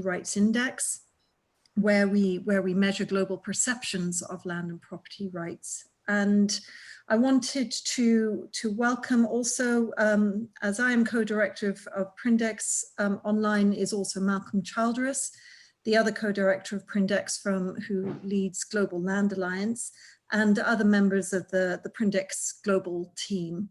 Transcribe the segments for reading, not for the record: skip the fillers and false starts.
Rights Index, where we measure global perceptions of land and property rights. And I wanted to welcome also, as I am co-director of Prindex, online is also Malcolm Childress, the other co-director of Prindex who leads Global Land Alliance, and other members of the Prindex global team.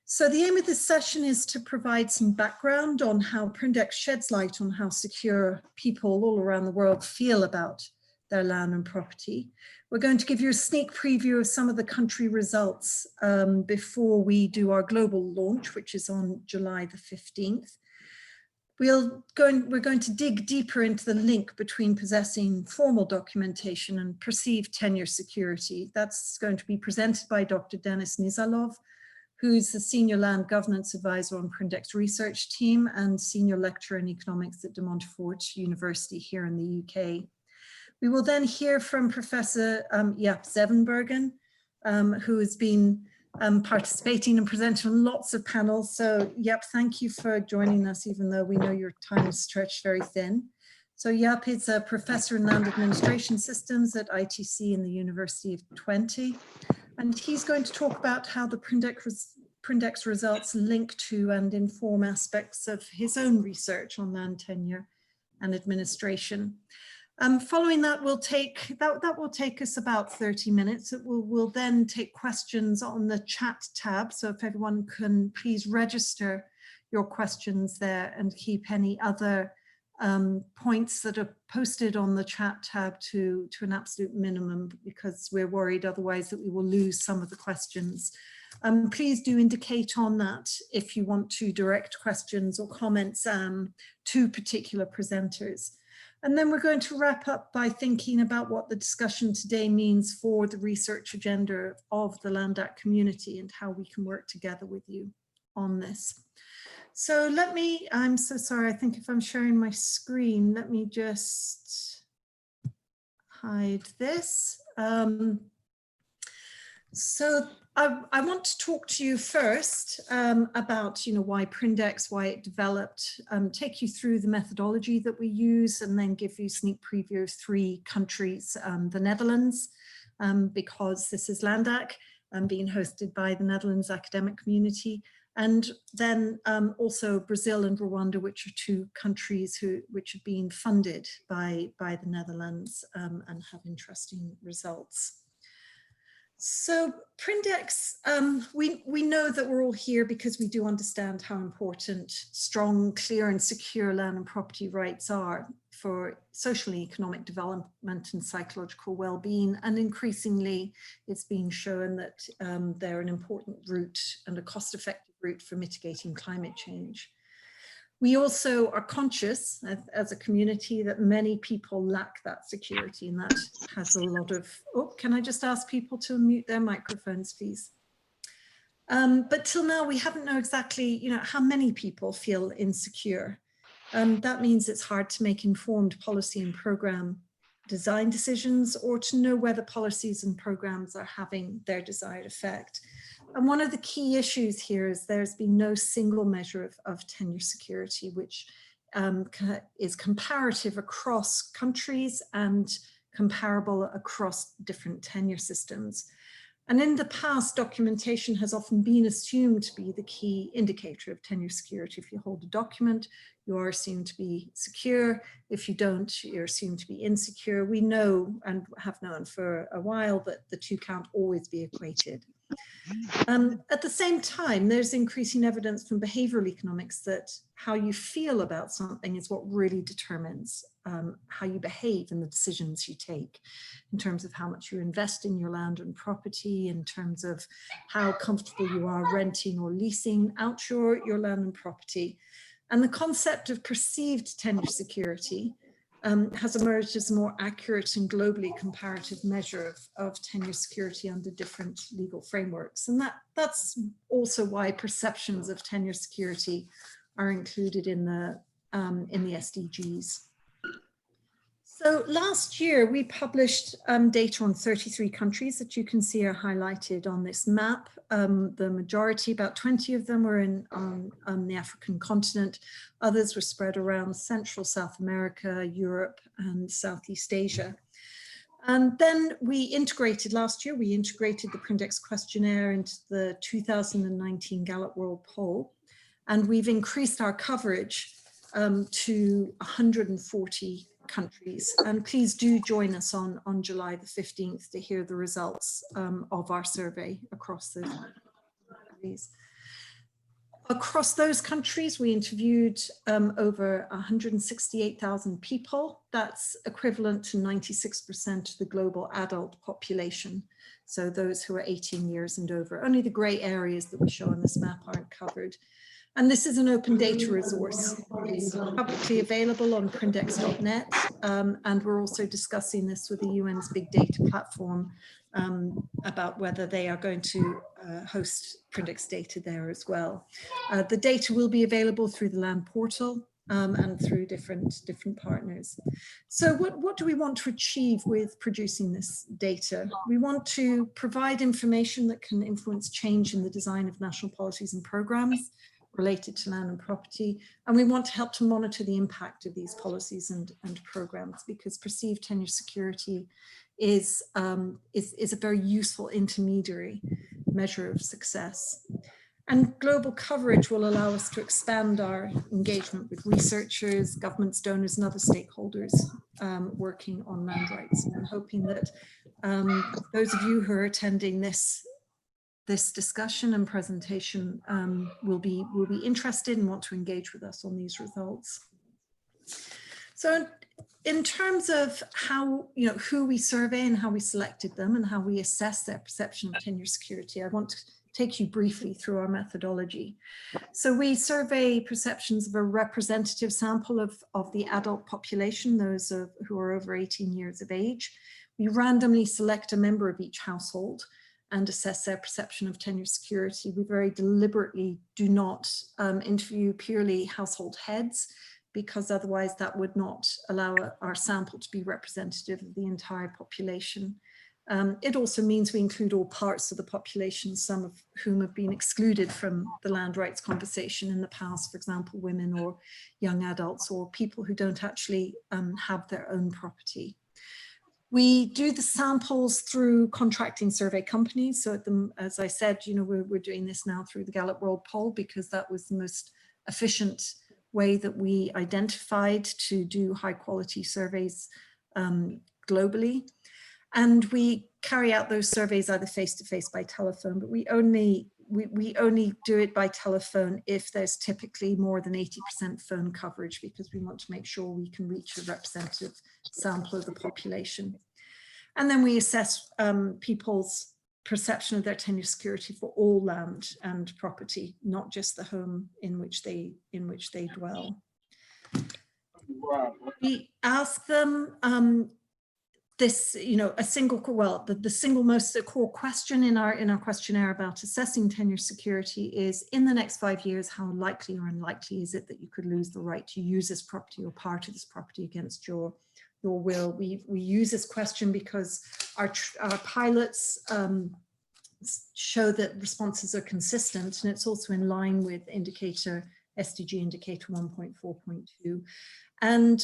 So the aim of this session is to provide some background on how Prindex sheds light on how secure people all around the world feel about their land and property. We're going to give you a sneak preview of some of the country results before we do our global launch, which is on July the 15th. We're going to dig deeper into the link between possessing formal documentation and perceived tenure security. That's going to be presented by Dr. Denis Nizalov, who's the Senior Land Governance Advisor on Prindex Research Team and Senior Lecturer in Economics at De Montfort University here in the UK. We will then hear from Professor Jaap Zevenbergen, who has been participating and presenting on lots of panels. So Jaap, thank you for joining us, even though we know your time is stretched very thin. So Jaap is a professor in land administration systems at ITC in the University of Twente. And he's going to talk about how the Prindex results link to and inform aspects of his own research on land tenure and administration. Following that, that will take us about 30 minutes. We'll then take questions on the chat tab. So if everyone can please register your questions there and keep any other points that are posted on the chat tab to an absolute minimum, because we're worried otherwise that we will lose some of the questions. Please do indicate on that if you want to direct questions or comments to particular presenters. And then we're going to wrap up by thinking about what the discussion today means for the research agenda of the Land Act community and how we can work together with you on this. So I'm so sorry, I think if I'm sharing my screen, let me just hide this. So I want to talk to you first about, why Prindex, why it developed, take you through the methodology that we use, and then give you a sneak preview of 3 countries, the Netherlands, because this is Land Act, being hosted by the Netherlands academic community, and then also Brazil and Rwanda, which are 2 countries which have been funded by the Netherlands and have interesting results. So Prindex, we know that we're all here because we do understand how important strong, clear and secure land and property rights are for social and economic development and psychological well-being. And increasingly, it's being shown that they're an important route and a cost-effective route for mitigating climate change. We also are conscious as a community that many people lack that security, and that has a lot of, can I just ask people to mute their microphones, please? But till now, we haven't known exactly, how many people feel insecure. That means it's hard to make informed policy and program design decisions, or to know whether policies and programs are having their desired effect. And one of the key issues here is there's been no single measure of tenure security, which is comparative across countries and comparable across different tenure systems. And in the past, documentation has often been assumed to be the key indicator of tenure security. If you hold a document, you are assumed to be secure. If you don't, you're assumed to be insecure. We know and have known for a while that the 2 can't always be equated. At the same time, there's increasing evidence from behavioral economics that how you feel about something is what really determines how you behave and the decisions you take, in terms of how much you invest in your land and property, in terms of how comfortable you are renting or leasing out your land and property. And the concept of perceived tenure security has emerged as a more accurate and globally comparative measure of tenure security under different legal frameworks. And that's also why perceptions of tenure security are included in the SDGs. So last year we published data on 33 countries that you can see are highlighted on this map. The majority, about 20 of them, were on the African continent. Others were spread around Central South America, Europe, and Southeast Asia. And then we integrated, last year, we integrated the Prindex questionnaire into the 2019 Gallup World Poll. And we've increased our coverage to 140 countries. And please do join us on July the 15th to hear the results of our survey across those countries. Across those countries, we interviewed over 168,000 people. That's equivalent to 96% of the global adult population. So those who are 18 years and over. Only the gray areas that we show on this map aren't covered. And this is an open data resource. It's publicly available on prindex.net. And we're also discussing this with the UN's big data platform about whether they are going to host Prindex data there as well. The data will be available through the land portal and through different partners. So what do we want to achieve with producing this data? We want to provide information that can influence change in the design of national policies and programs related to land and property. And we want to help to monitor the impact of these policies and programs, because perceived tenure security is a very useful intermediary measure of success. And global coverage will allow us to expand our engagement with researchers, governments, donors, and other stakeholders working on land rights. And I'm hoping that those of you who are attending this discussion and presentation will be interested and want to engage with us on these results. So in terms of how, who we survey and how we selected them and how we assess their perception of tenure security, I want to take you briefly through our methodology. So we survey perceptions of a representative sample of the adult population, those who are over 18 years of age. We randomly select a member of each household and assess their perception of tenure security. We very deliberately do not interview purely household heads, because otherwise that would not allow our sample to be representative of the entire population. It also means we include all parts of the population, some of whom have been excluded from the land rights conversation in the past, for example, women or young adults or people who don't actually have their own property. We do the samples through contracting survey companies. So as I said, we're doing this now through the Gallup World Poll because that was the most efficient way that we identified to do high quality surveys globally. And we carry out those surveys either face-to-face by telephone, but we only do it by telephone if there's typically more than 80% phone coverage, because we want to make sure we can reach a representative sample of the population. And then we assess people's perception of their tenure security for all land and property, not just the home in which they dwell. We ask them the single most core question in our questionnaire about assessing tenure security is, in the next 5 years, how likely or unlikely is it that you could lose the right to use this property or part of this property against your will? We use this question because our pilots show that responses are consistent, and it's also in line with SDG indicator 1.4.2. And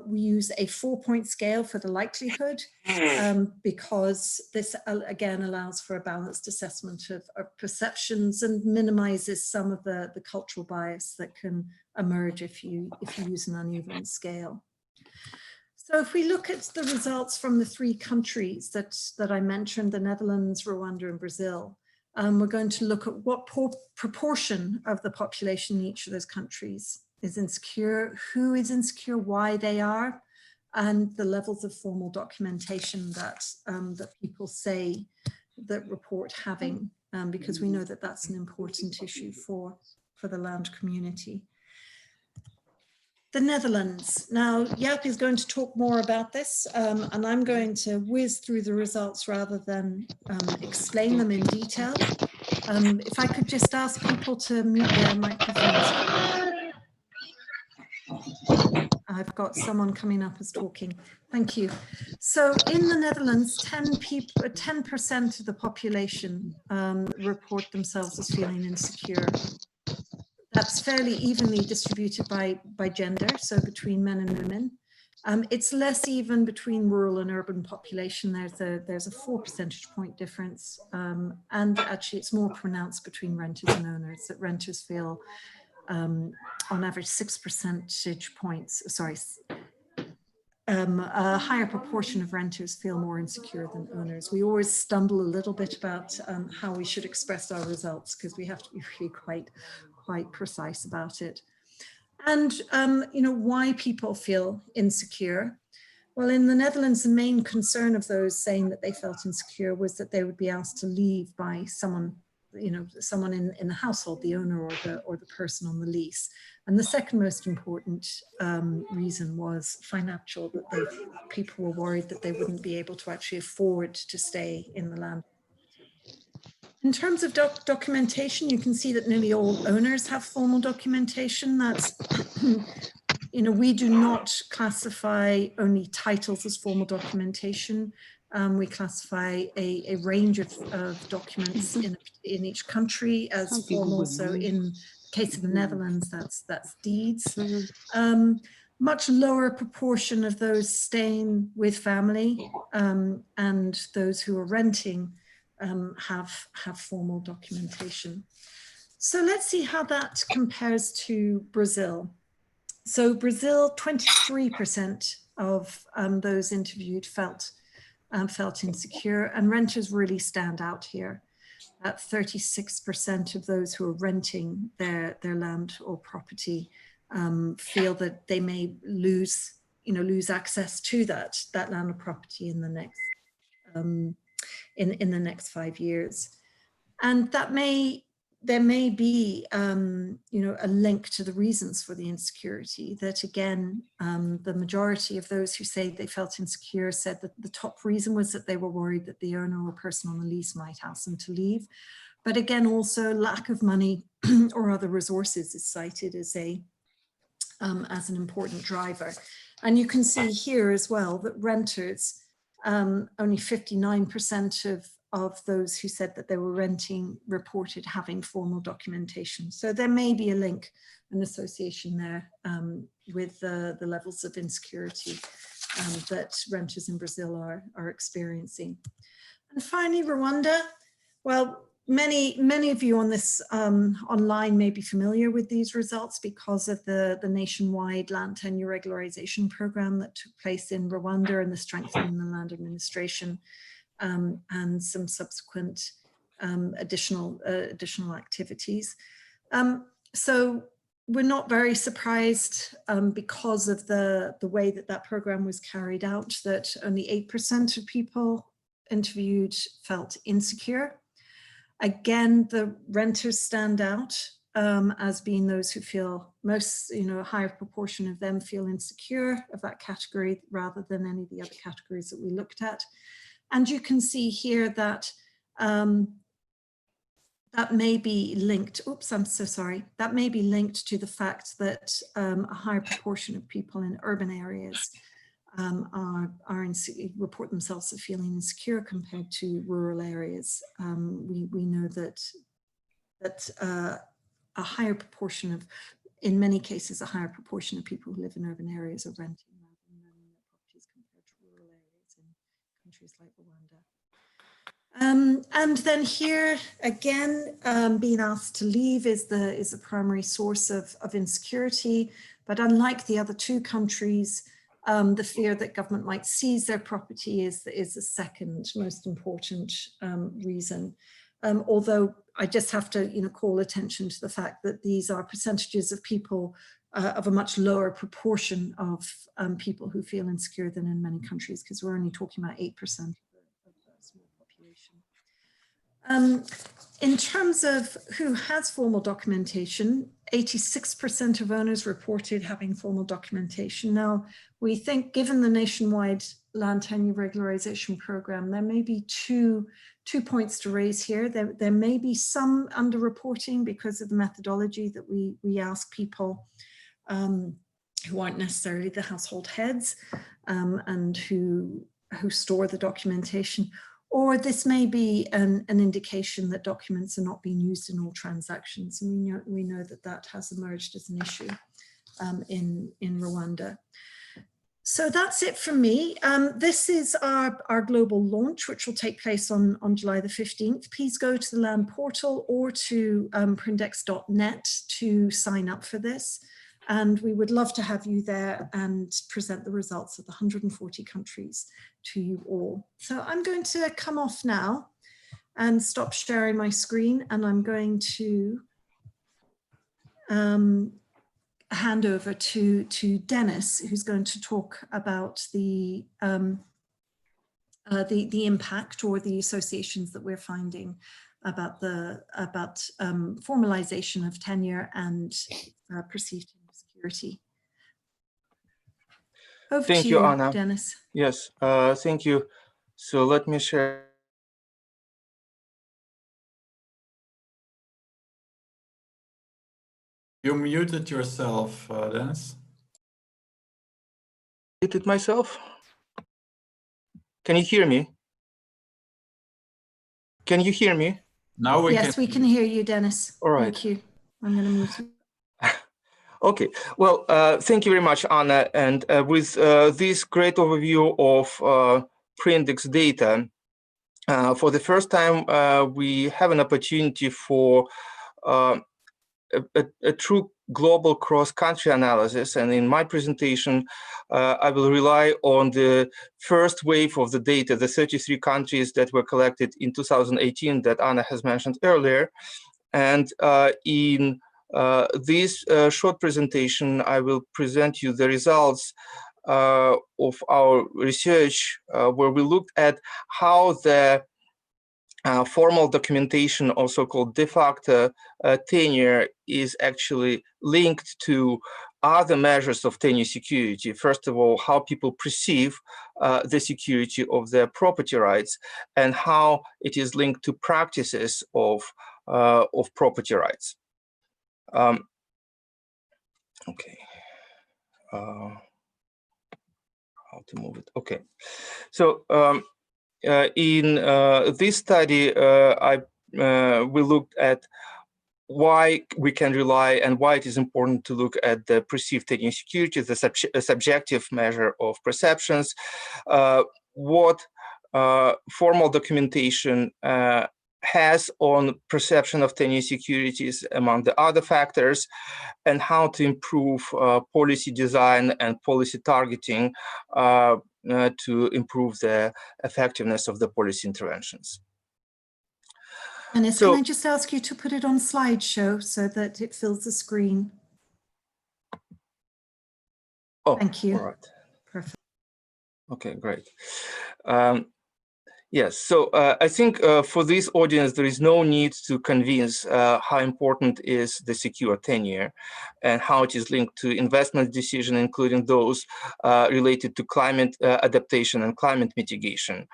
we use a 4-point scale for the likelihood because this again allows for a balanced assessment of perceptions and minimizes some of the cultural bias that can emerge if you use an uneven scale. So if we look at the results from the 3 countries that I mentioned, the Netherlands, Rwanda, and Brazil, we're going to look at what proportion of the population in each of those countries is insecure, who is insecure, why they are, and the levels of formal documentation that people say that report having, because we know that that's an important issue for the land community. The Netherlands. Now, Jaap is going to talk more about this, and I'm going to whiz through the results rather than explain them in detail. If I could just ask people to mute their microphones. I've got someone coming up as talking. Thank you. So in the Netherlands, 10% of the population report themselves as feeling insecure. That's fairly evenly distributed by gender, so between men and women. It's less even between rural and urban population. There's a 4 percentage point difference, and actually it's more pronounced between renters and owners, that renters feel on average 6 percentage points, sorry, a higher proportion of renters feel more insecure than owners. We always stumble a little bit about how we should express our results, because we have to be really quite precise about it. And you know, why people feel insecure. Well, in the Netherlands, the main concern of those saying that they felt insecure was that they would be asked to leave by someone, you know, someone in the household, the owner or the person on the lease. And the second most important reason was financial, that people were worried that they wouldn't be able to actually afford to stay in the land. In terms of documentation, you can see that nearly all owners have formal documentation. That's, you know, we do not classify only titles as formal documentation. We classify a range of documents in each country as formal. So in the case of the Netherlands, that's deeds. Much lower proportion of those staying with family and those who are renting have formal documentation. So let's see how that compares to Brazil. So Brazil, 23% of those interviewed felt insecure, and renters really stand out here. At 36% of those who are renting their land or property feel that they may lose access to that land or property in the next in the next 5 years. And there may be, you know, a link to the reasons for the insecurity. That again, the majority of those who say they felt insecure said that the top reason was that they were worried that the owner or person on the lease might ask them to leave. But again, also lack of money or other resources is cited as an important driver. And you can see here as well that renters, only 59% of those who said that they were renting reported having formal documentation. So there may be a link, an association there with the levels of insecurity that renters in Brazil are experiencing. And finally, Rwanda. Well, many of you on this online may be familiar with these results because of the nationwide land tenure regularization program that took place in Rwanda and the strengthening the land administration and some subsequent additional activities. So we're not very surprised because of the way that program was carried out, that only 8% of people interviewed felt insecure. Again, the renters stand out as being those who feel most, you know, a higher proportion of them feel insecure of that category rather than any of the other categories that we looked at. And you can see here that that may be linked, oops, I'm so sorry, that may be linked to the fact that a higher proportion of people in urban areas report themselves as feeling insecure compared to rural areas. We know that a higher proportion of, in many cases, a higher proportion of people who live in urban areas are renting rather than owning their properties compared to rural areas in countries like Rwanda. And then here again, being asked to leave is the primary source of insecurity. But unlike the other two countries, the fear that government might seize their property is the second most important reason. Although I just have to, you know, call attention to the fact that these are percentages of people of a much lower proportion of people who feel insecure than in many countries, because we're only talking about 8% of the small population. In terms of who has formal documentation, 86% of owners reported having formal documentation. Now, we think, given the nationwide land tenure regularization program, there may be two points to raise here. There may be some underreporting because of the methodology that we ask people who aren't necessarily the household heads and who store the documentation. Or this may be an indication that documents are not being used in all transactions. And we know that that has emerged as an issue in Rwanda. So that's it from me. This is our global launch, which will take place on July the 15th. Please go to the land portal or to prindex.net to sign up for this. And we would love to have you there and present the results of the 140 countries to you all. So I'm going to come off now and stop sharing my screen, and I'm going to hand over to Dennis, who's going to talk about the impact or the associations that we're finding about formalization of tenure and perceived security. Over Thank to you, Anna. Dennis. Yes, thank you. So let me share. You muted yourself, Dennis. Muted myself? Can you hear me? Can you hear me? Now yes, we can hear you, Dennis. All right. Thank you. I'm going to mute you. Okay, well, thank you very much, Anna. And with this great overview of Prindex data, for the first time, we have an opportunity for a true global cross-country analysis. And in my presentation, I will rely on the first wave of the data, the 33 countries that were collected in 2018 that Anna has mentioned earlier. And in this short presentation, I will present you the results of our research, where we looked at how the formal documentation, also called de facto tenure, is actually linked to other measures of tenure security. First of all, how people perceive the security of their property rights, and how it is linked to practices of property rights. Okay. How to move it? Okay. So in this study, we looked at why we can rely and why it is important to look at the perceived tenure security, the subjective measure of perceptions, what formal documentation has on perception of tenure securities among the other factors, and how to improve policy design and policy targeting to improve the effectiveness of the policy interventions. Dennis, can I just ask you to put it on slideshow so that it fills the screen? Oh, thank you. All right. Perfect. Okay, great. Yes, so I think for this audience, there is no need to convince how important is the secure tenure and how it is linked to investment decision, including those related to climate adaptation and climate mitigation.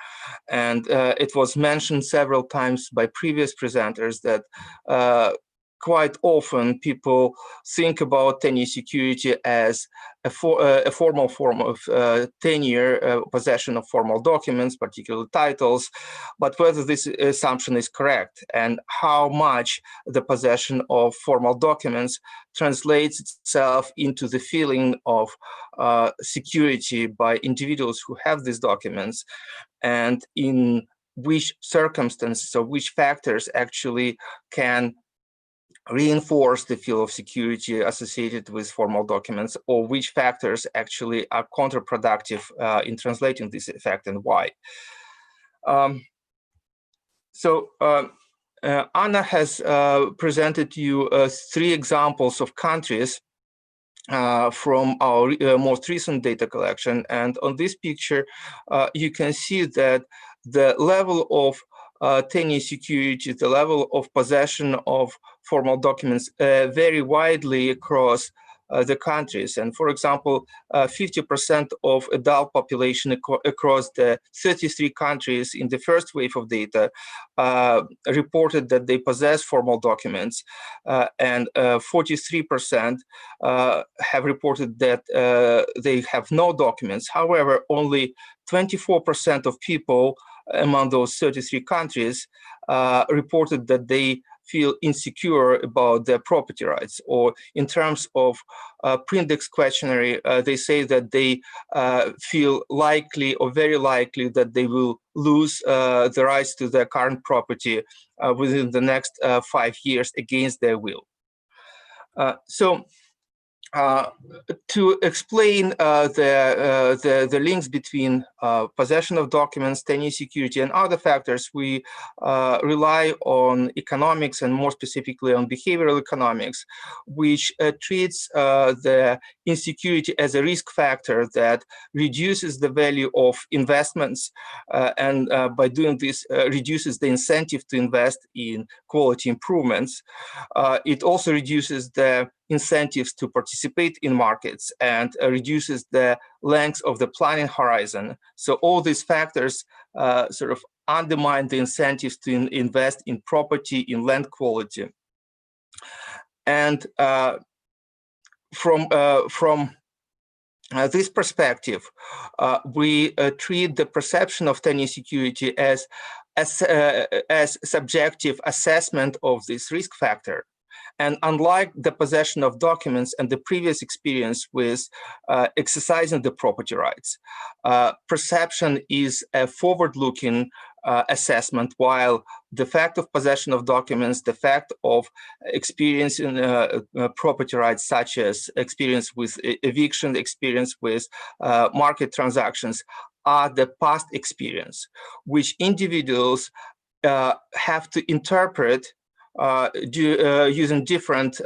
And it was mentioned several times by previous presenters that quite often people think about tenure security as a formal form of tenure, possession of formal documents, particularly titles, but whether this assumption is correct and how much the possession of formal documents translates itself into the feeling of security by individuals who have these documents, and in which circumstances or which factors actually can reinforce the feel of security associated with formal documents, or which factors actually are counterproductive in translating this effect, and why. Anna has presented you 3 examples of countries from our most recent data collection. And on this picture, you can see that the level of tenure security, the level of possession of formal documents vary widely across the countries. And for example, 50% of adult population across the 33 countries in the first wave of data reported that they possess formal documents, and 43% have reported that they have no documents. However, only 24% of people among those 33 countries reported that they feel insecure about their property rights, or in terms of Prindex questionnaire, they say that they feel likely or very likely that they will lose the rights to their current property within the next 5 years against their will. To explain the links between possession of documents, tenure security, and other factors, we rely on economics, and more specifically on behavioral economics, which treats the insecurity as a risk factor that reduces the value of investments, and by doing this, reduces the incentive to invest in quality improvements. It also reduces the incentives to participate in markets and reduces the length of the planning horizon. So all these factors sort of undermine the incentives to invest in property, in land quality. And from this perspective, we treat the perception of tenure security as subjective assessment of this risk factor. And unlike the possession of documents and the previous experience with exercising the property rights, perception is a forward-looking assessment, while the fact of possession of documents, the fact of experiencing property rights, such as experience with eviction, experience with market transactions, are the past experience, which individuals have to interpret using different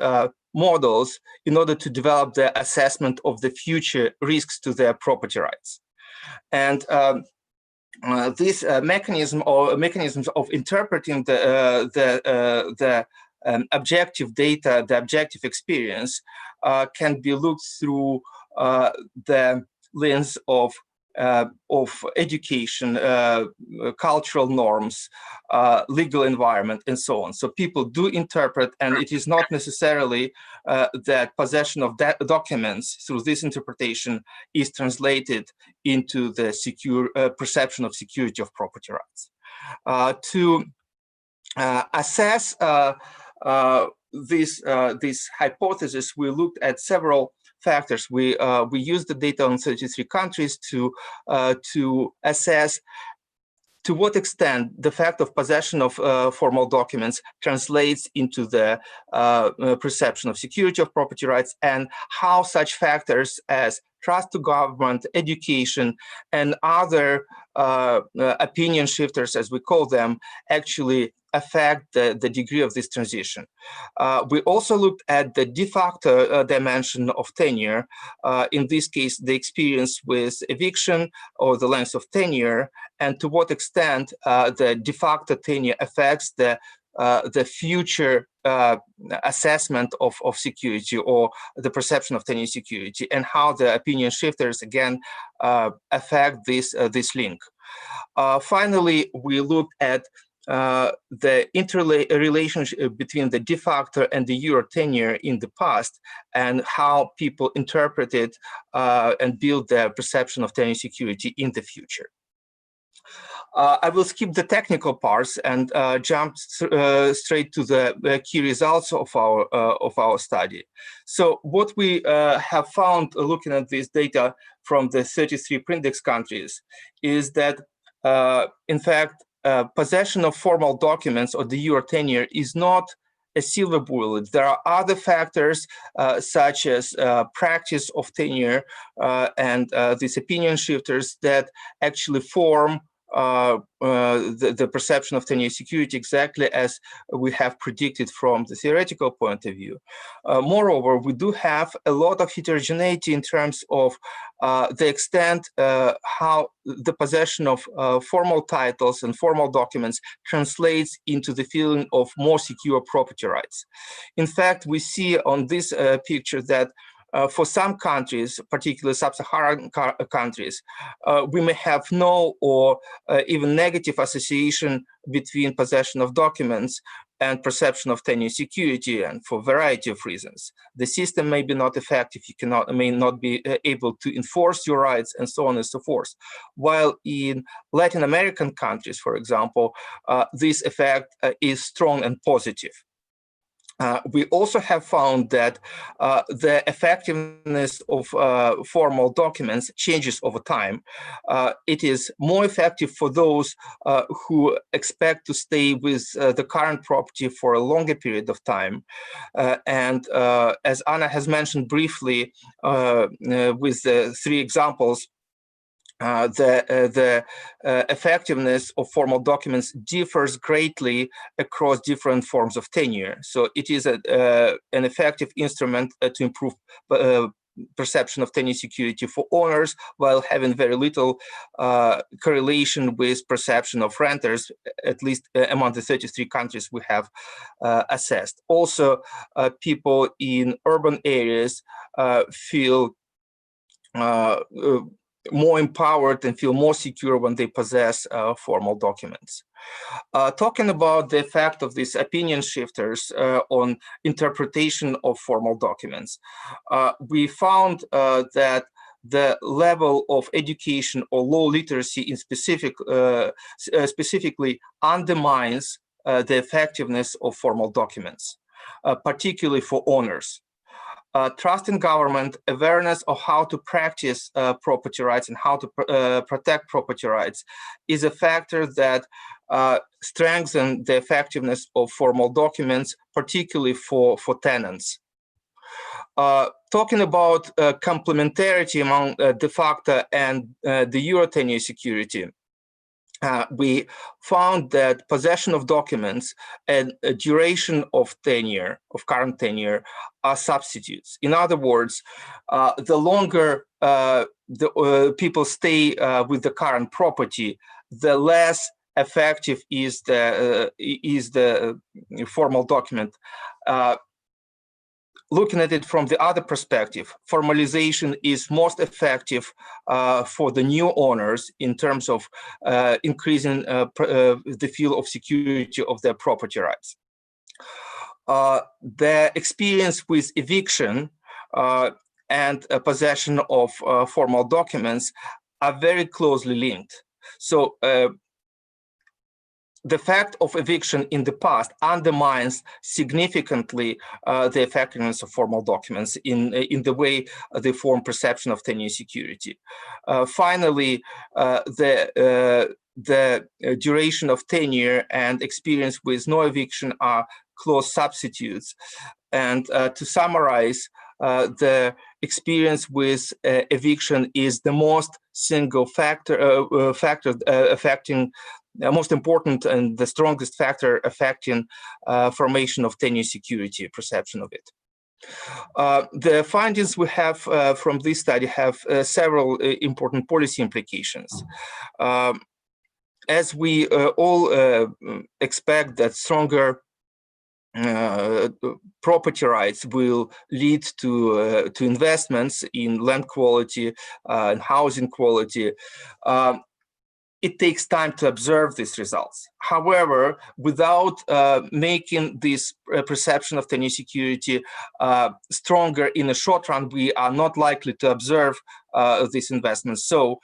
models in order to develop the assessment of the future risks to their property rights. And this mechanisms of interpreting the objective data, the objective experience, can be looked through the lens of education, cultural norms, legal environment, and so on. So people do interpret, and it is not necessarily that possession of documents through this interpretation is translated into the secure perception of security of property rights. To assess this hypothesis, we looked at several factors. We used the data on 33 countries to assess to what extent the fact of possession of formal documents translates into the perception of security of property rights, and how such factors as trust to government, education, and other opinion shifters, as we call them, actually affect the degree of this transition. We also looked at the de facto dimension of tenure, in this case, the experience with eviction or the length of tenure, and to what extent the de facto tenure affects the future assessment of security or the perception of tenure security, and how the opinion shifters again affect this link. Finally, we looked at the interrelationship between the de facto and de jure tenure in the past, and how people interpreted and build their perception of tenure security in the future. I will skip the technical parts and jump straight to the key results of our study. So what we have found looking at this data from the 33 Prindex countries is that, in fact, possession of formal documents or de jure tenure is not a silver bullet. There are other factors such as practice of tenure and these opinion shifters that actually form the perception of tenure security exactly as we have predicted from the theoretical point of view. Moreover, we do have a lot of heterogeneity in terms of the extent how the possession of formal titles and formal documents translates into the feeling of more secure property rights. In fact, we see on this picture that for some countries, particularly sub-Saharan countries, we may have no or even negative association between possession of documents and perception of tenure security, and for a variety of reasons. The system may be not effective, you may not be able to enforce your rights, and so on and so forth. While in Latin American countries, for example, this effect is strong and positive. We also have found that the effectiveness of formal documents changes over time. It is more effective for those who expect to stay with the current property for a longer period of time. And as Anna has mentioned briefly with the 3 examples, the effectiveness of formal documents differs greatly across different forms of tenure. So it is an effective instrument to improve perception of tenure security for owners, while having very little correlation with perception of renters, at least among the 33 countries we have assessed. Also, people in urban areas feel more empowered and feel more secure when they possess formal documents. Talking about the effect of these opinion shifters on interpretation of formal documents, we found that the level of education or low literacy in specifically undermines the effectiveness of formal documents, particularly for owners. Trust in government, awareness of how to practice property rights and how to protect property rights is a factor that strengthens the effectiveness of formal documents, particularly for tenants. Talking about complementarity among de facto and the Euro tenure security, we found that possession of documents and duration of tenure, of current tenure, are substitutes. In other words, the longer people stay with the current property, the less effective is the formal document. Looking at it from the other perspective, formalization is most effective for the new owners in terms of increasing the feel of security of their property rights. The experience with eviction and possession of formal documents are very closely linked. So the fact of eviction in the past undermines significantly the effectiveness of formal documents in the way they form perception of tenure security. Finally, the duration of tenure and experience with no eviction are close substitutes. And to summarize, the experience with eviction is the most single factor affecting most important and the strongest factor affecting formation of tenure security, perception of it. The findings we have from this study have several important policy implications. As we all expect that stronger property rights will lead to investments in land quality and housing quality, it takes time to observe these results. However, without making this perception of tenure security stronger in the short run, we are not likely to observe these investments. So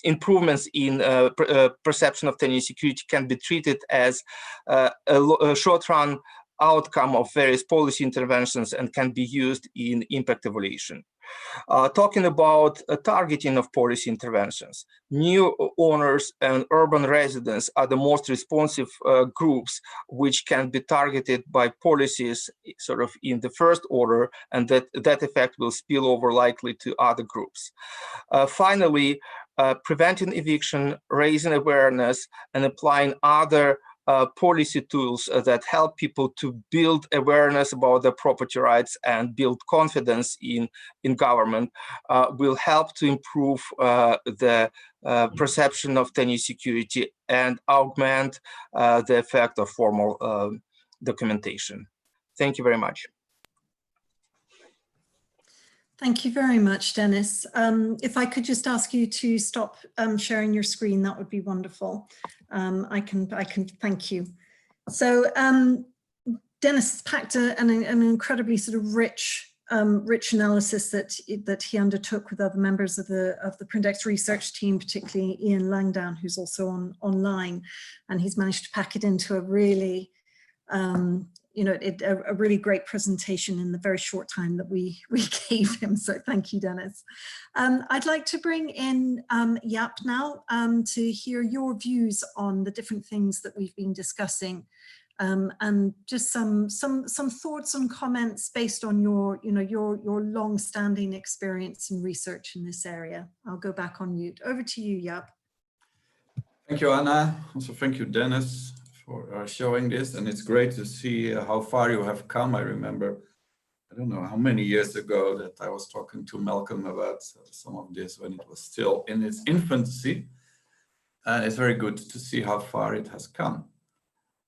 improvements in perception of tenure security can be treated as a short-run outcome of various policy interventions and can be used in impact evaluation. Talking about targeting of policy interventions, new owners and urban residents are the most responsive groups which can be targeted by policies sort of in the first order, and that effect will spill over likely to other groups. Finally, preventing eviction, raising awareness, and applying other policy tools that help people to build awareness about their property rights and build confidence in government will help to improve the perception of tenure security and augment the effect of formal documentation. Thank you very much. Thank you very much, Dennis. If I could just ask you to stop sharing your screen, that would be wonderful. I can thank you. So Dennis packed an incredibly sort of rich analysis that he undertook with other members of the Prindex research team, particularly Ian Langdown, who's also online, and he's managed to pack it into a really a really great presentation in the very short time that we gave him. So thank you, Dennis. I'd like to bring in Jaap now to hear your views on the different things that we've been discussing, and just some thoughts and comments based on your long-standing experience and research in this area. I'll go back on mute. Over to you, Jaap. Thank you, Anna. Also, thank you, Dennis, for showing this. And it's great to see how far you have come. I remember, I don't know how many years ago, that I was talking to Malcolm about some of this when it was still in its infancy. And it's very good to see how far it has come.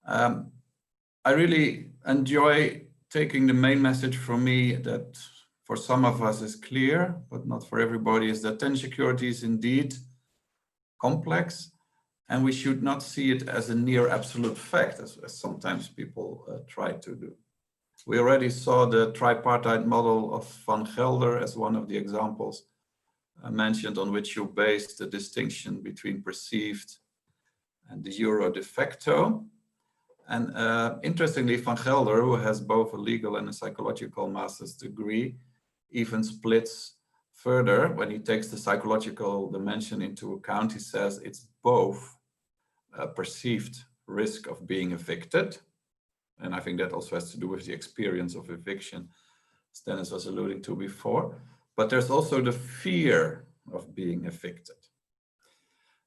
I really enjoy taking the main message from me that for some of us is clear, but not for everybody, is that tenure security is indeed complex. And we should not see it as a near absolute fact, as sometimes people try to do. We already saw the tripartite model of Van Gelder as one of the examples mentioned, on which you based the distinction between perceived and de jure de facto. And interestingly, Van Gelder, who has both a legal and a psychological master's degree, even splits further. When he takes the psychological dimension into account, he says it's both a perceived risk of being evicted, and I think that also has to do with the experience of eviction, as Dennis was alluding to before, but there's also the fear of being evicted.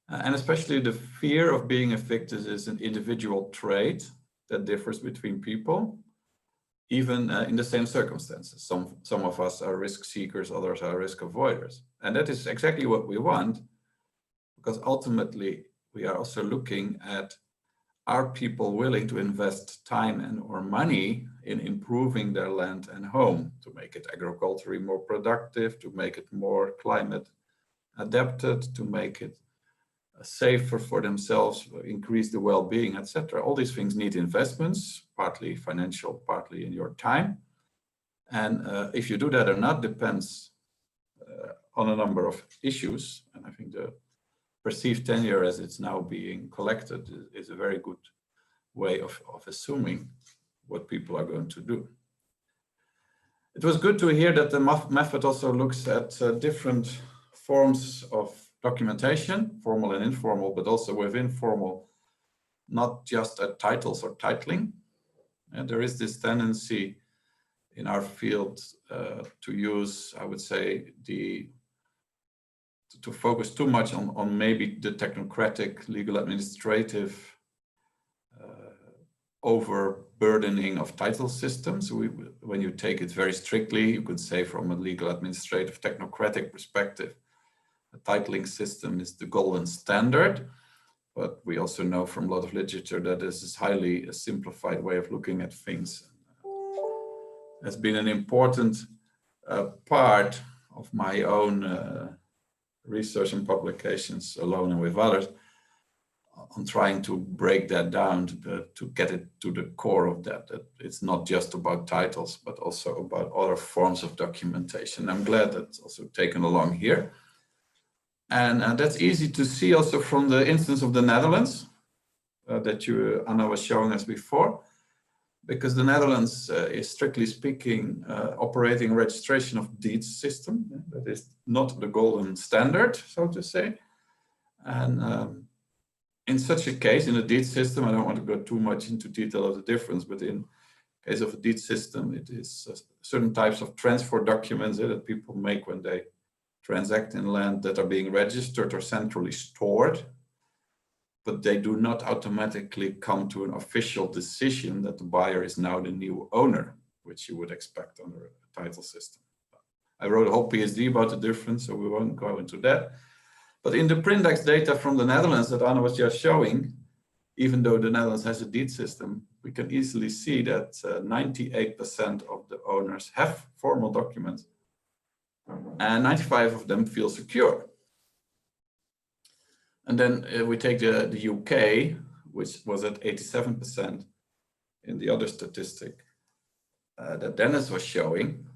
And especially the fear of being evicted is an individual trait that differs between people, even in the same circumstances. Some of us are risk seekers, others are risk avoiders. And that is exactly what we want, because ultimately we are also looking at, are people willing to invest time and or money in improving their land and home, to make it agriculturally more productive, to make it more climate adapted, to make it safer for themselves, increase the well-being, etc. All these things need investments, partly financial, partly in your time. And if you do that or not depends on a number of issues. And I think the perceived tenure as it's now being collected is a very good way of assuming what people are going to do. It was good to hear that the method also looks at different forms of documentation, formal and informal, but also within formal, not just at titles or titling. And there is this tendency in our field to use, I would say, to focus too much on maybe the technocratic, legal administrative overburdening of title systems. When you take it very strictly, you could say from a legal administrative technocratic perspective, a titling system is the golden standard. But we also know from a lot of literature that this is highly a simplified way of looking at things. Has been an important part of my own research and publications, alone and with others, on trying to break that down to get it to the core of that it's not just about titles, but also about other forms of documentation. I'm glad that's also taken along here. And that's easy to see also from the instance of the Netherlands that Anna was showing us before, because the Netherlands is strictly speaking operating a registration of deeds system. That is not the golden standard, so to say. And in such a case, in a deed system, I don't want to go too much into detail of the difference, but in case of a deed system, it is certain types of transfer documents that people make when they transact in land that are being registered or centrally stored, but they do not automatically come to an official decision that the buyer is now the new owner, which you would expect under a title system. I wrote a whole PhD about the difference, so we won't go into that. But in the Prindex data from the Netherlands that Anna was just showing, even though the Netherlands has a deed system, we can easily see that 98% of the owners have formal documents and 95 of them feel secure. And then we take the UK, which was at 87% in the other statistic that Dennis was showing.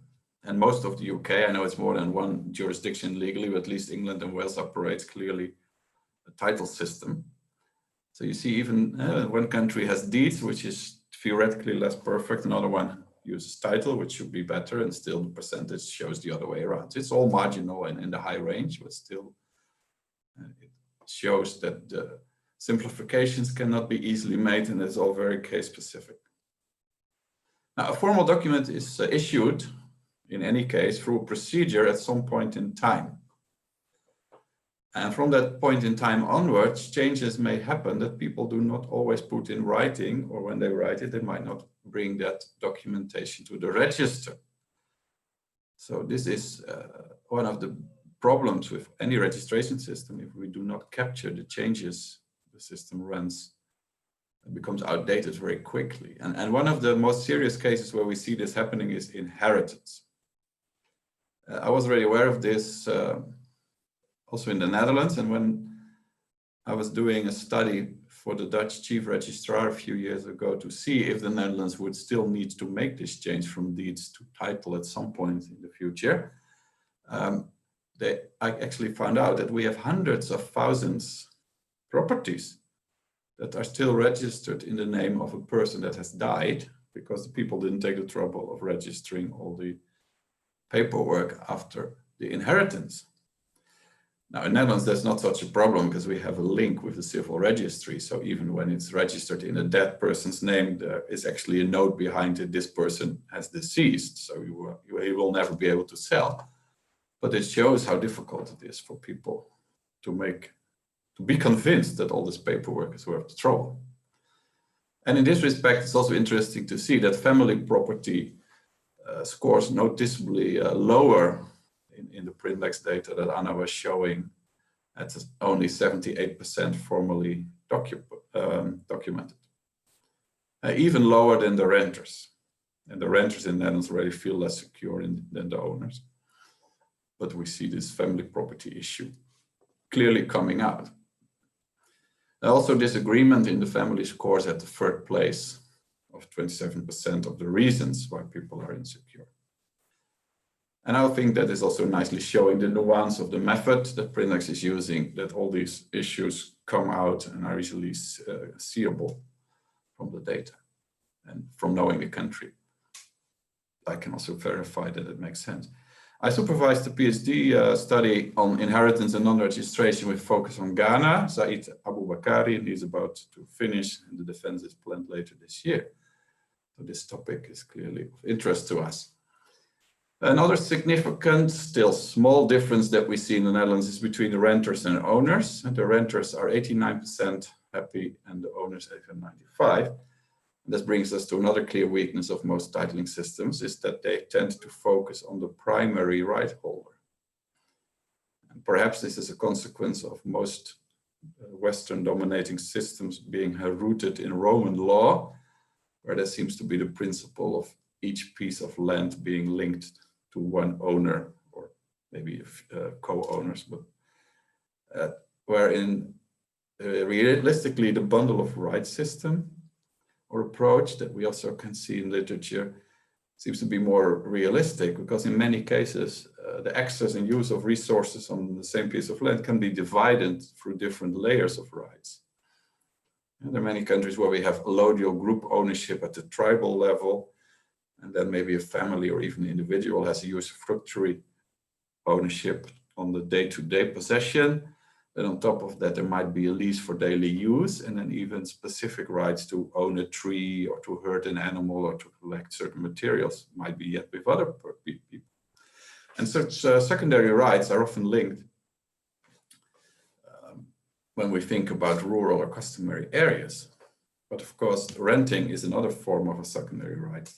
And most of the UK, I know it's more than one jurisdiction legally, but at least England and Wales operates clearly a title system. So you see even one country has deeds, which is theoretically less perfect. Another one uses title, which should be better, and still the percentage shows the other way around. So it's all marginal and in the high range, but still it shows that the simplifications cannot be easily made, and it's all very case specific. Now, a formal document is issued in any case through a procedure at some point in time. And from that point in time onwards, changes may happen that people do not always put in writing, or when they write it, they might not bring that documentation to the register. So this is one of the problems with any registration system. If we do not capture the changes, the system runs, it becomes outdated very quickly. And one of the most serious cases where we see this happening is inheritance. I was already aware of this also in the Netherlands, and when I was doing a study for the Dutch chief registrar a few years ago to see if the Netherlands would still need to make this change from deeds to title at some point in the future, I actually found out that we have hundreds of thousands properties that are still registered in the name of a person that has died because the people didn't take the trouble of registering all the paperwork after the inheritance. Now, in Netherlands, there's not such a problem because we have a link with the civil registry. So even when it's registered in a dead person's name, there is actually a note behind it, this person has deceased. So you will never be able to sell. But it shows how difficult it is for people to be convinced that all this paperwork is worth the trouble. And in this respect, it's also interesting to see that family property scores noticeably lower in the Prindex data that Anna was showing, at only 78% formally documented. Even lower than the renters. And the renters in the Netherlands already feel less secure than the owners. But we see this family property issue clearly coming out. Also, disagreement in the family scores at the third place of 27% of the reasons why people are insecure. And I think that is also nicely showing the nuance of the method that Prindex is using, that all these issues come out and are easily seeable from the data and from knowing the country. I can also verify that it makes sense. I supervised a PhD study on inheritance and non-registration with focus on Ghana, Said Abubakari, and he's about to finish, and the defense is planned later this year. So this topic is clearly of interest to us. Another significant, still small difference that we see in the Netherlands is between the renters and owners. And the renters are 89% happy and the owners even 95%. And this brings us to another clear weakness of most titling systems, is that they tend to focus on the primary right holder. And perhaps this is a consequence of most Western dominating systems being rooted in Roman law, where there seems to be the principle of each piece of land being linked to one owner, or maybe co-owners, but wherein realistically the bundle of rights system or approach that we also can see in literature seems to be more realistic, because in many cases the access and use of resources on the same piece of land can be divided through different layers of rights. And there are many countries where we have allodial group ownership at the tribal level, and then maybe a family or even an individual has a usufructuary ownership on the day-to-day possession. Then on top of that, there might be a lease for daily use, and then even specific rights to own a tree or to herd an animal or to collect certain materials might be yet with other people. And such secondary rights are often linked when we think about rural or customary areas. But of course, renting is another form of a secondary right.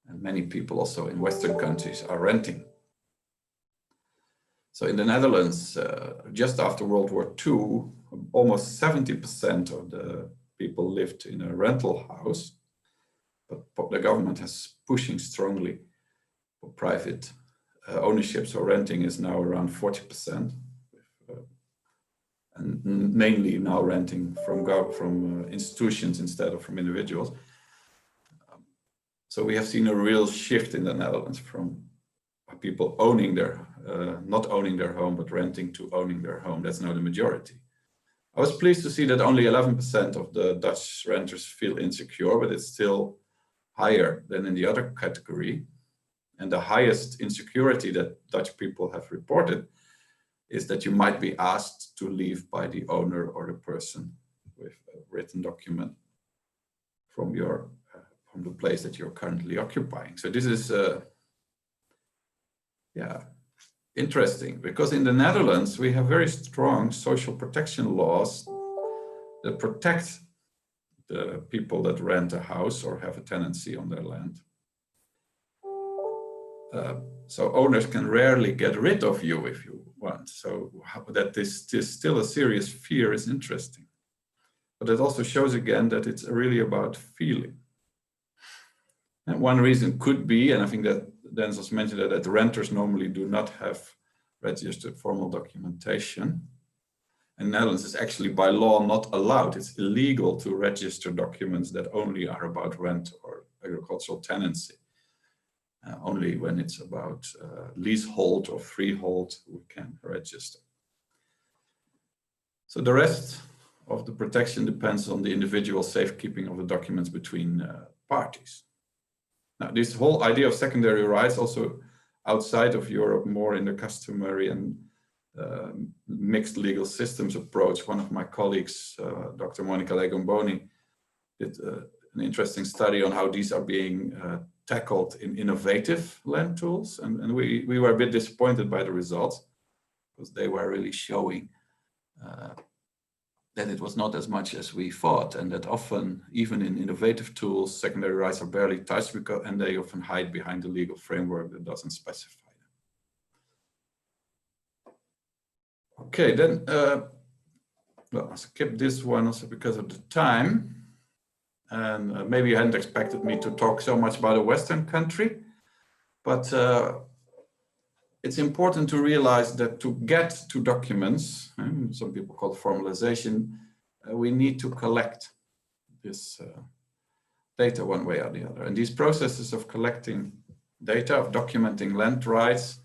And many people also in Western countries are renting. So in the Netherlands, just after World War II, almost 70% of the people lived in a rental house, but the government is pushing strongly for private ownership, so renting is now around 40%, and mainly now renting from institutions instead of from individuals. So we have seen a real shift in the Netherlands from people owning not owning their home, but renting to owning their home. That's now the majority. I was pleased to see that only 11% of the Dutch renters feel insecure, but it's still higher than in the other category. And the highest insecurity that Dutch people have reported is that you might be asked to leave by the owner or the person with a written document from the place that you're currently occupying. So this is interesting, because in the Netherlands we have very strong social protection laws that protect the people that rent a house or have a tenancy on their land. So owners can rarely get rid of you if you want. So that this is still a serious fear is interesting. But it also shows again that it's really about feeling. And one reason could be, and I think that Denzel's mentioned that the renters normally do not have registered formal documentation. In the Netherlands, it's actually by law not allowed. It's illegal to register documents that only are about rent or agricultural tenancy. Only when it's about leasehold or freehold we can register. So the rest of the protection depends on the individual safekeeping of the documents between parties. Now, this whole idea of secondary rights also outside of Europe, more in the customary and mixed legal systems approach. One of my colleagues, Dr. Monica Legomboni, did an interesting study on how these are being tackled in innovative land tools. And we were a bit disappointed by the results, because they were really showing that it was not as much as we thought, and that often, even in innovative tools, secondary rights are barely touched, and they often hide behind the legal framework that doesn't specify them. Okay, then, well, I'll skip this one also because of the time. And maybe you hadn't expected me to talk so much about a Western country, but it's important to realize that to get to documents, some people call it formalization, we need to collect this data one way or the other. And these processes of collecting data, of documenting land rights,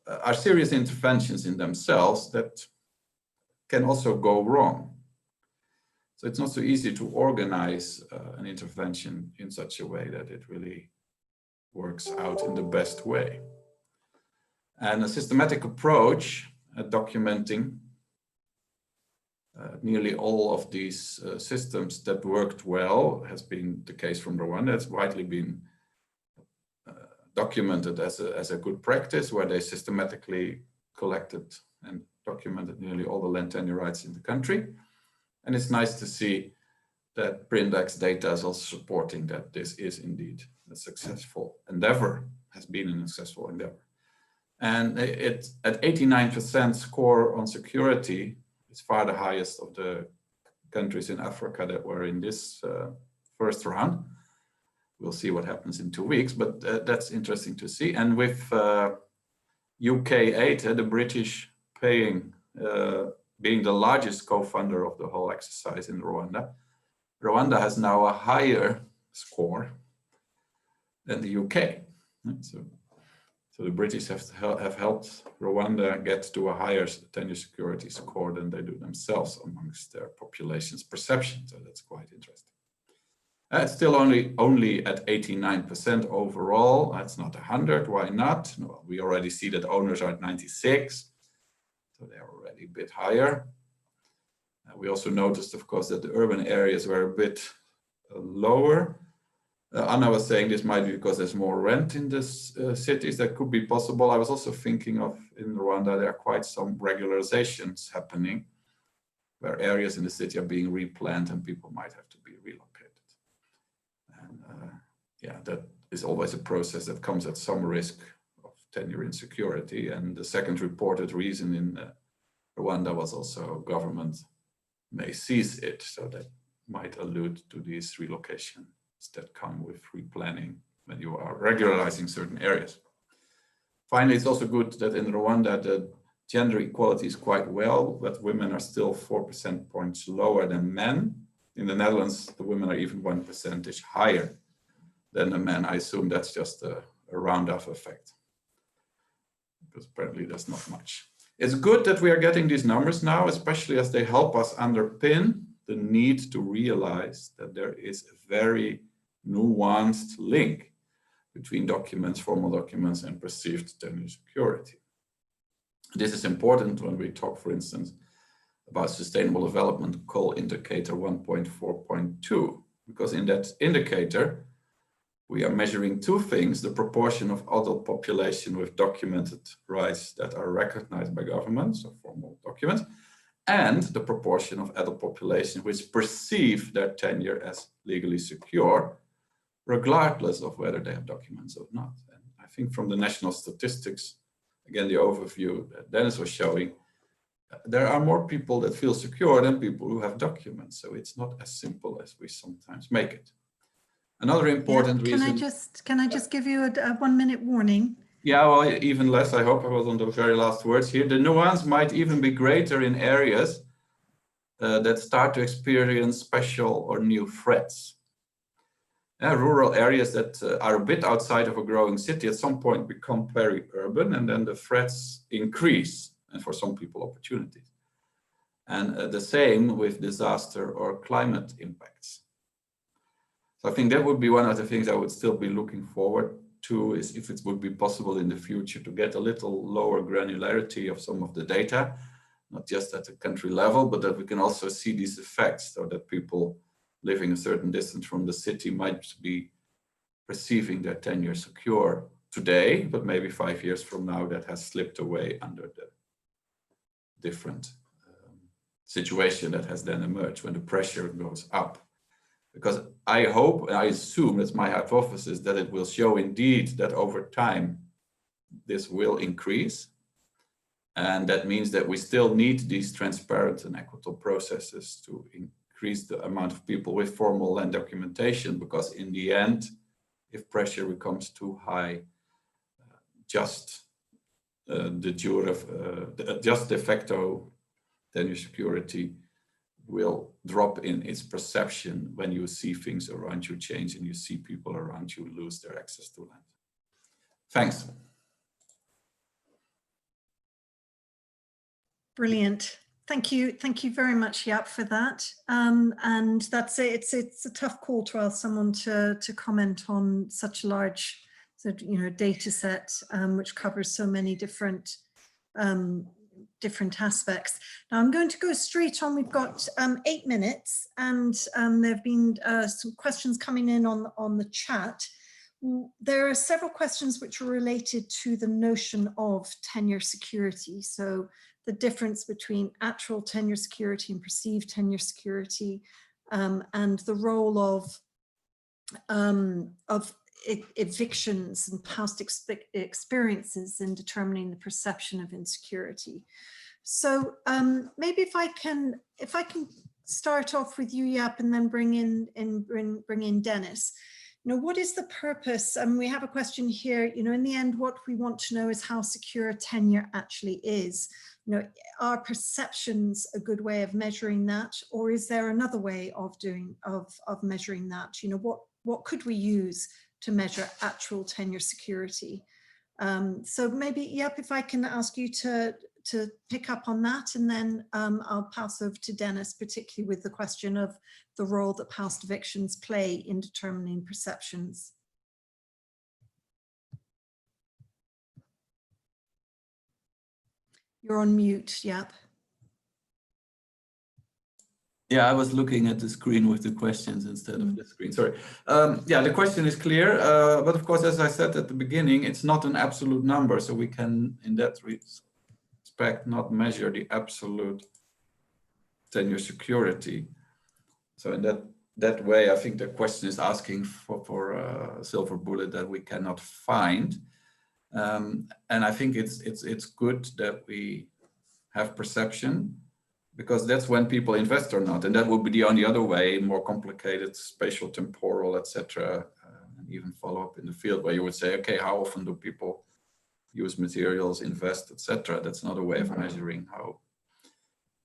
are serious interventions in themselves that can also go wrong. So it's not so easy to organize an intervention in such a way that it really works out in the best way. And a systematic approach at documenting nearly all of these systems that worked well has been the case from Rwanda. It's widely been documented as a good practice, where they systematically collected and documented nearly all the land tenure rights in the country. And it's nice to see that Prindex data is also supporting that this is indeed a successful endeavor, has been a successful endeavor. And it's at 89% score on security. It's far the highest of the countries in Africa that were in this first round. We'll see what happens in 2 weeks, but that's interesting to see. And with UK aid, the British paying, being the largest co-funder of the whole exercise in Rwanda, Rwanda has now a higher score than the UK. So the British have helped Rwanda get to a higher tenure security score than they do themselves amongst their population's perception. So that's quite interesting. It's still only at 89% overall. That's not 100. Why not? No, we already see that owners are at 96. So they're already a bit higher. We also noticed, of course, that the urban areas were a bit lower. Anna was saying this might be because there's more rent in the cities. That could be possible. I was also thinking of, in Rwanda, there are quite some regularizations happening, where areas in the city are being replanted and people might have to be relocated. And yeah, that is always a process that comes at some risk of tenure insecurity. And the second reported reason in Rwanda was also government may seize it. So that might allude to these relocations that come with replanning when you are regularizing certain areas. Finally, it's also good that in Rwanda, the gender equality is quite well, but women are still 4 percentage points lower than men. In the Netherlands, the women are even 1 percentage higher than the men. I assume that's just a round-off effect, because apparently there's not much. It's good that we are getting these numbers now, especially as they help us underpin the need to realize that there is a very nuanced link between documents, formal documents, and perceived tenure security. This is important when we talk, for instance, about Sustainable Development Goal Indicator 1.4.2, because in that indicator, we are measuring two things: the proportion of adult population with documented rights that are recognized by governments, so formal documents, and the proportion of adult population which perceive their tenure as legally secure, regardless of whether they have documents or not. And I think from the national statistics, again, the overview that Dennis was showing, there are more people that feel secure than people who have documents. So it's not as simple as we sometimes make it. Another important reason. Can I just give you a 1 minute warning? Yeah, well, even less. I hope I was on the very last words here. The nuance might even be greater in areas that start to experience special or new threats. Rural areas that are a bit outside of a growing city at some point become very urban, and then the threats increase, and for some people, opportunities. And the same with disaster or climate impacts. So I think that would be one of the things I would still be looking forward to, is if it would be possible in the future to get a little lower granularity of some of the data, not just at the country level, but that we can also see these effects, so that people living a certain distance from the city might be perceiving their tenure secure today, but maybe 5 years from now that has slipped away under the different situation that has then emerged when the pressure goes up. Because I hope, I assume, that's my hypothesis, that it will show indeed that over time this will increase. And that means that we still need these transparent and equitable processes to increase the amount of people with formal land documentation, because in the end, if pressure becomes too high, just de facto tenure security will drop in its perception when you see things around you change and you see people around you lose their access to land. Thanks. Brilliant. Thank you very much, Jaap, for that. And that's it. It's a tough call to ask someone to comment on such a large, data set, which covers so many different aspects. Now I'm going to go straight on. We've got 8 minutes, and there have been some questions coming in on the chat. There are several questions which are related to the notion of tenure security. So the difference between actual tenure security and perceived tenure security, and the role of evictions and past experiences in determining the perception of insecurity. So maybe if I can start off with you, Jaap, and then bring in Dennis. What is the purpose? We have a question here. In the end, what we want to know is how secure tenure actually is. Are perceptions a good way of measuring that, or is there another way of measuring that? What could we use to measure actual tenure security? So maybe, Jaap, if I can ask you to pick up on that, and then I'll pass over to Dennis, particularly with the question of the role that past evictions play in determining perceptions. You're on mute, Jaap. Yeah, I was looking at the screen with the questions instead of the screen, sorry. Yeah, the question is clear, but of course, as I said at the beginning, it's not an absolute number, so we can, in that respect, not measure the absolute tenure security. So in that way, I think the question is asking for a silver bullet that we cannot find. And I think it's good that we have perception, because that's when people invest or not. And that would be on the other way, more complicated, spatial, temporal, etc. And even follow up in the field where you would say, okay, how often do people use materials, invest, etc. That's not a way of measuring how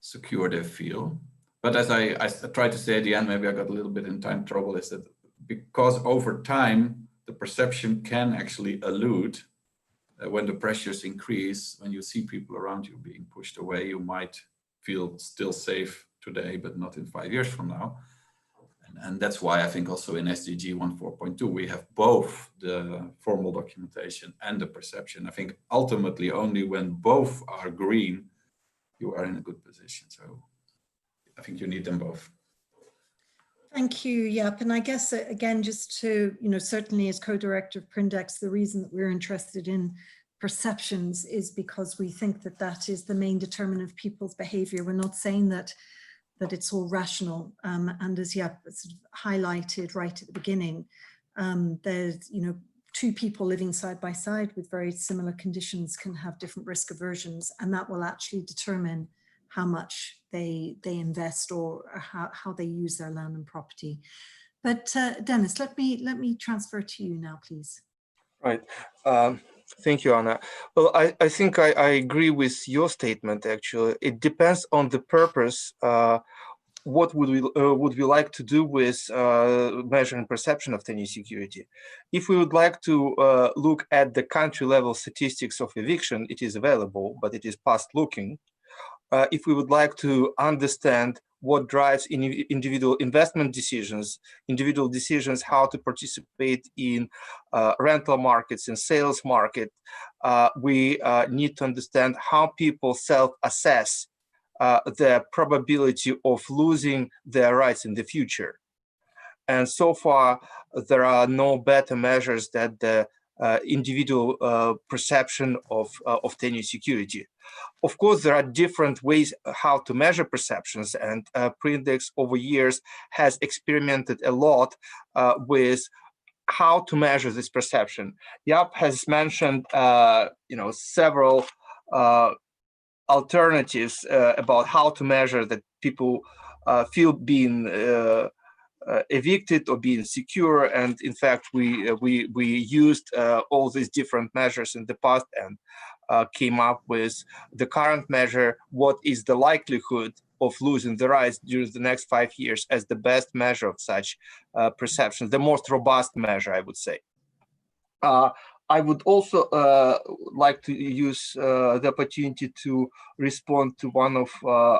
secure they feel. But as I tried to say at the end, maybe I got a little bit in time trouble, is that because over time, the perception can actually elude when the pressures increase, when you see people around you being pushed away, you might feel still safe today, but not in 5 years from now. And that's why I think also in SDG 1.4.2, we have both the formal documentation and the perception. I think ultimately only when both are green, you are in a good position. So I think you need them both. Thank you, Jaap. And I guess, again, just to, certainly as co-director of Prindex, the reason that we're interested in perceptions is because we think that that is the main determinant of people's behavior. We're not saying that it's all rational. And as Jaap sort of highlighted right at the beginning, there's, two people living side by side with very similar conditions can have different risk aversions, and that will actually determine how much they invest or how they use their land and property. But Dennis, let me transfer to you now, please. Right. Thank you, Anna. Well, I think I agree with your statement, actually. It depends on the purpose. What would we like to do with measuring perception of tenure security? If we would like to look at the country level statistics of eviction, it is available, but it is past looking. If we would like to understand what drives individual investment decisions, individual decisions how to participate in rental markets and sales market, we need to understand how people self-assess the probability of losing their rights in the future. And so far, there are no better measures than the individual perception of tenure security. Of course, there are different ways how to measure perceptions, and Prindex over years has experimented a lot with how to measure this perception. Jaap has mentioned, several alternatives about how to measure that people feel being evicted or being secure, and in fact we used all these different measures in the past and came up with the current measure, what is the likelihood of losing the rights during the next 5 years, as the best measure of such perception, the most robust measure, I would say. I would also like to use the opportunity to respond to one of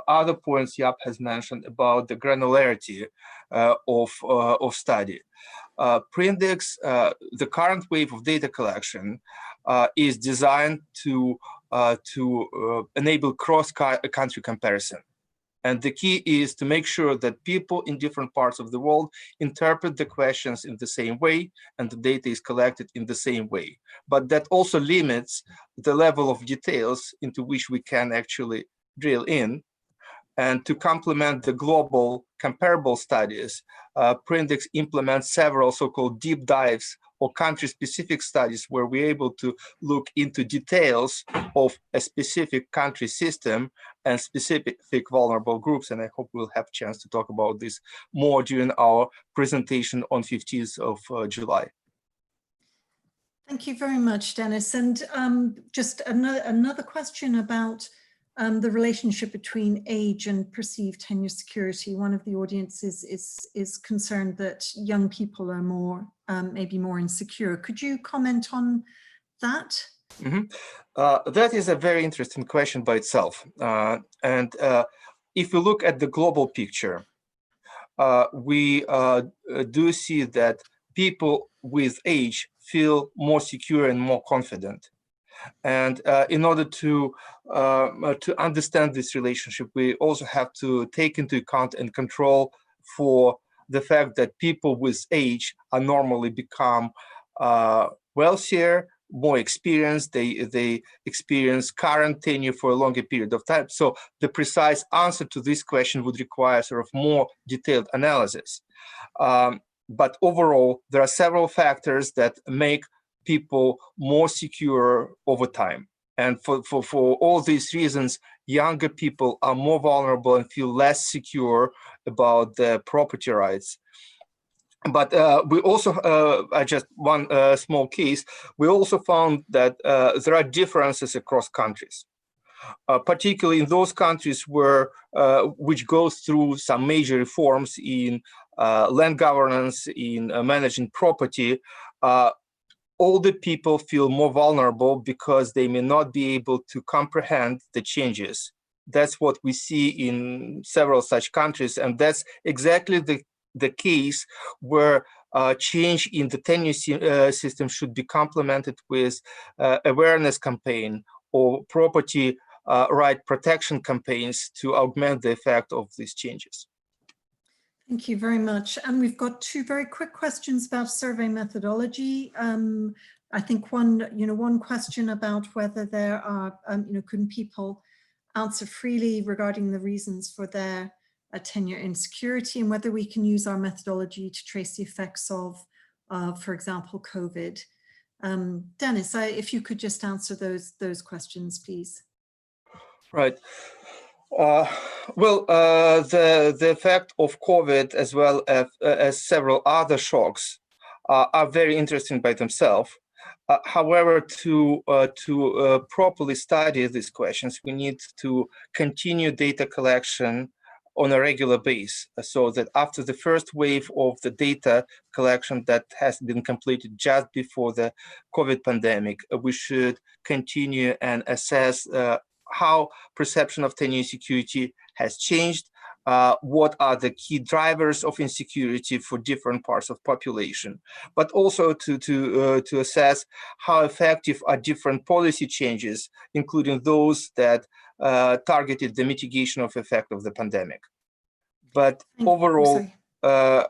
other points Jaap has mentioned about the granularity of study. Prindex, the current wave of data collection is designed to enable cross-country comparison. And the key is to make sure that people in different parts of the world interpret the questions in the same way and the data is collected in the same way. But that also limits the level of details into which we can actually drill in. And to complement the global comparable studies, Prindex implements several so-called deep dives or country-specific studies where we're able to look into details of a specific country system and specific vulnerable groups. And I hope we'll have a chance to talk about this more during our presentation on 15th of July. Thank you very much, Dennis. And just another question about the relationship between age and perceived tenure security. One of the audiences is concerned that young people are more, maybe more insecure. Could you comment on that? Mm-hmm. That is a very interesting question by itself. And if we look at the global picture, we do see that people with age feel more secure and more confident. And in order to understand this relationship, we also have to take into account and control for the fact that people with age are normally become wealthier, more experienced, they experience current tenure for a longer period of time. So the precise answer to this question would require sort of more detailed analysis. But overall, there are several factors that make people more secure over time. And for all these reasons, younger people are more vulnerable and feel less secure about their property rights. But we also, just one small case, we also found that there are differences across countries, particularly in those countries where which go through some major reforms in land governance, in managing property. Older people feel more vulnerable because they may not be able to comprehend the changes. That's what we see in several such countries, and that's exactly the case where change in the tenure system should be complemented with awareness campaign or property right protection campaigns to augment the effect of these changes. Thank you very much. And we've got two very quick questions about survey methodology. I think one question about whether there are, couldn't people answer freely regarding the reasons for their tenure insecurity, and whether we can use our methodology to trace the effects of, for example, COVID. Dennis, if you could just answer those questions, please. Right. Well, the effect of COVID, as well as several other shocks, are very interesting by themselves. However, to properly study these questions, we need to continue data collection on a regular basis, so that after the first wave of the data collection that has been completed just before the COVID pandemic, we should continue and assess how perception of tenure insecurity has changed, what are the key drivers of insecurity for different parts of population, but also to assess how effective are different policy changes, including those that targeted the mitigation of effect of the pandemic. But overall, I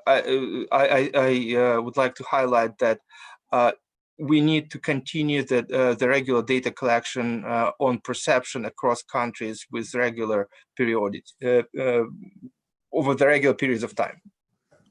would like to highlight that we need to continue the regular data collection on perception across countries with regular periodic over the regular periods of time.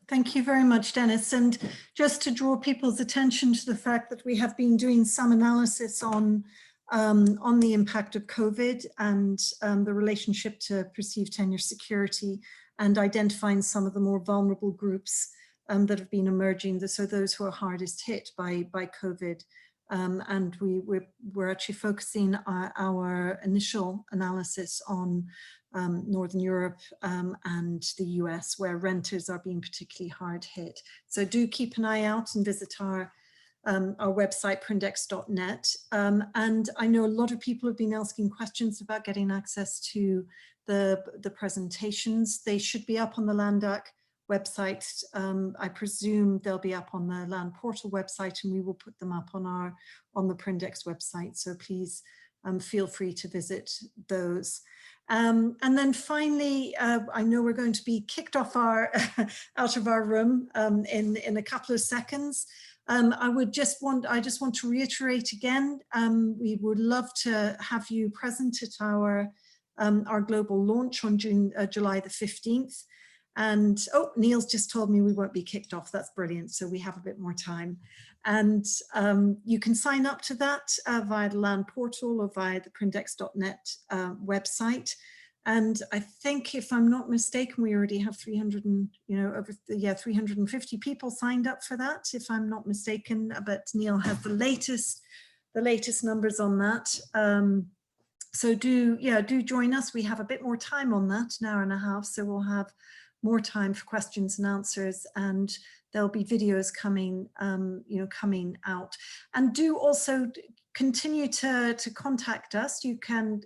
Thank you very much, Dennis. And just to draw people's attention to the fact that we have been doing some analysis on the impact of COVID and the relationship to perceived tenure security, and identifying some of the more vulnerable groups that have been emerging, so those who are hardest hit by COVID. And we're actually focusing our initial analysis on Northern Europe and the US, where renters are being particularly hard hit. So do keep an eye out and visit our website, prindex.net. And I know a lot of people have been asking questions about getting access to the presentations. They should be up on the Landac website. I presume they'll be up on the Land Portal website, and we will put them up on the Prindex website. So please feel free to visit those. And then finally, I know we're going to be kicked off out of our room in a couple of seconds. I just want to reiterate again, we would love to have you present at our global launch on July the 15th. And oh, Neil's just told me we won't be kicked off. That's brilliant. So we have a bit more time. And you can sign up to that via the Land Portal or via the Prindex.net website. And I think, if I'm not mistaken, we already have 350 people signed up for that, if I'm not mistaken. But Neil has the latest numbers on that. So do join us. We have a bit more time on that, an hour and a half. So we'll have more time for questions and answers, and there'll be videos coming, coming out. And do also continue to contact us. You can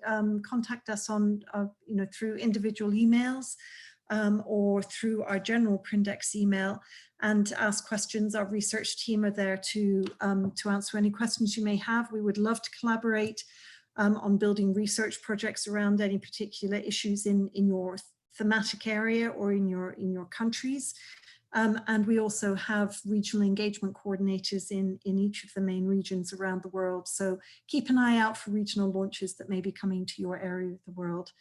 contact us on, through individual emails or through our general Prindex email, and ask questions. Our research team are there to answer any questions you may have. We would love to collaborate on building research projects around any particular issues in your thematic area or in your countries. And we also have regional engagement coordinators in each of the main regions around the world. So keep an eye out for regional launches that may be coming to your area of the world.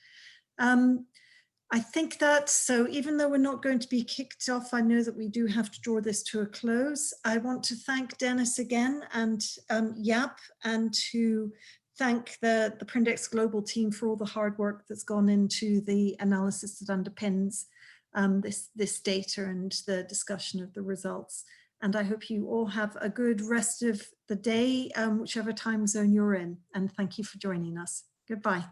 I think that, so even though we're not going to be kicked off, I know that we do have to draw this to a close. I want to thank Dennis again, and Jaap, and to thank the Prindex Global team for all the hard work that's gone into the analysis that underpins this data and the discussion of the results. And I hope you all have a good rest of the day, whichever time zone you're in. And thank you for joining us. Goodbye.